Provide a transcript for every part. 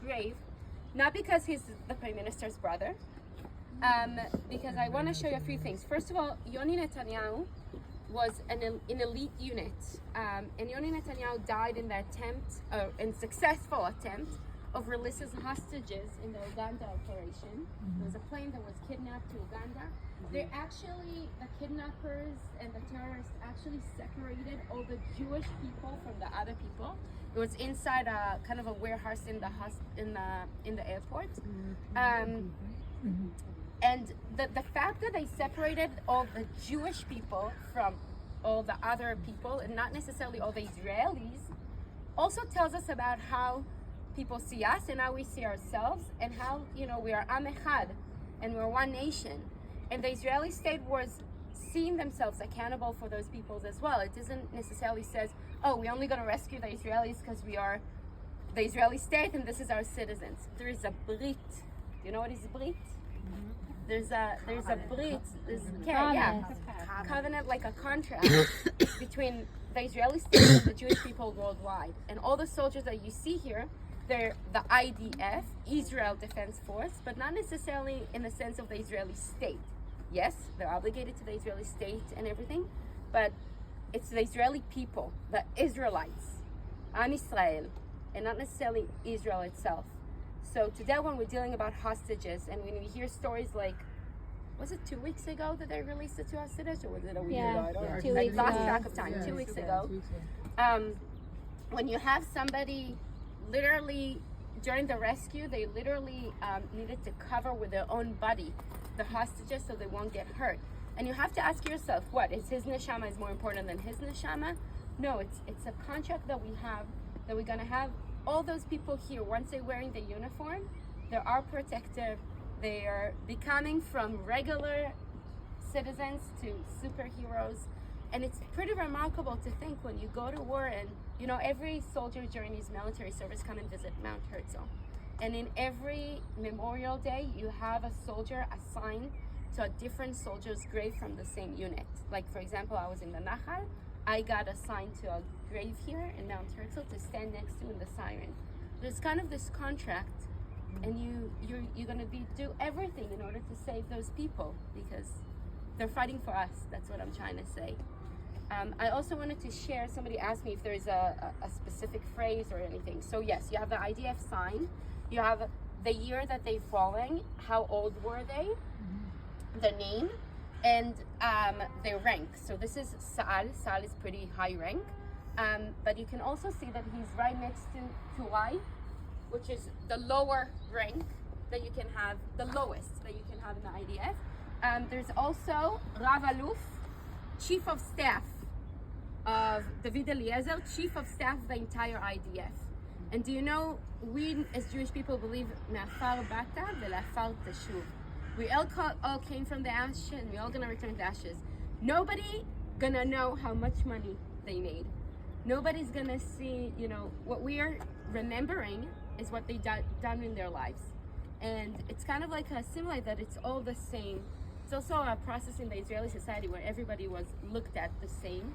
grave, not because he's the Prime Minister's brother, because I want to show you a few things. First of all, Yoni Netanyahu was an elite unit, and Yoni Netanyahu died in the successful attempt of releasing hostages in the Uganda operation. There was a plane that was kidnapped to Uganda. They actually, the kidnappers and the terrorists actually separated all the Jewish people from the other people. It was inside a kind of a warehouse in the airport. And the fact that they separated all the Jewish people from all the other people, and not necessarily all the Israelis, also tells us about how people see us and how we see ourselves, and how, you know, we are Am Echad, and we're one nation. And the Israeli state was seeing themselves accountable for those peoples as well. It doesn't necessarily says, oh, we're only going to rescue the Israelis because we are the Israeli state and this is our citizens. There is a brit. Do you know what is brit? There's a brit. Covenant, like a contract between the Israeli state and the Jewish people worldwide. And all the soldiers that you see here, they're the IDF, Israel Defense Force, but not necessarily in the sense of the Israeli state. Yes, they're obligated to the Israeli state and everything, but it's the Israeli people, the Israelites, Am Israel, and not necessarily Israel itself. So today when we're dealing about hostages, and when we hear stories like, was it 2 weeks ago that they released the 2 hostages, or was it a week ago? I don't know. 2 weeks lost ago. track of time. 2 weeks ago. When you have somebody literally, during the rescue, they literally needed to cover with their own body the hostages so they won't get hurt. And you have to ask yourself, what, is his neshama is more important than his neshama? No, it's a contract that we have, that we're going to have all those people here, once they're wearing the uniform, they are protected. They are becoming from regular citizens to superheroes. And it's pretty remarkable to think when you go to war, and you know, every soldier during his military service come and visit Mount Herzl. And in every Memorial Day, you have a soldier assigned to a different soldier's grave from the same unit. Like, for example, I was in the Nahal. I got assigned to a grave here in Mount Herzl to stand next to in the siren. There's kind of this contract, and you're gonna do everything in order to save those people, because they're fighting for us. That's what I'm trying to say. I also wanted to share, somebody asked me if there's a specific phrase or anything. So yes, you have the IDF sign, you have the year that they're falling, how old were they, the name, and their rank. So this is Sa'al. Sa'al is pretty high rank. But you can also see that he's right next to Turai, which is the lower rank that you can have, the lowest that you can have in the IDF. There's also Rav Aluf, Chief of Staff of David Eliezer, Chief of Staff of the entire IDF. And do you know, we as Jewish people believe Me'afar bata ve'la'afar tashuv. We all came from the ashes, and we're all gonna return to ashes. Nobody gonna know how much money they made. Nobody's gonna see, you know, what we are remembering is what they done in their lives. And it's kind of like a similar that it's all the same. It's also a process in the Israeli society where everybody was looked at the same.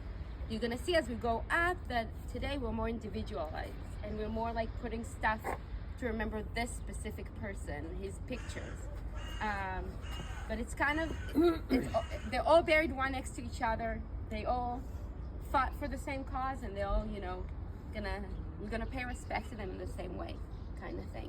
You're gonna see as we go up that today we're more individualized, and we're more like putting stuff to remember this specific person, his pictures. But it's kind of, they're all buried one next to each other. They all fought for the same cause, and they all, you know, we're gonna pay respect to them in the same way, kind of thing.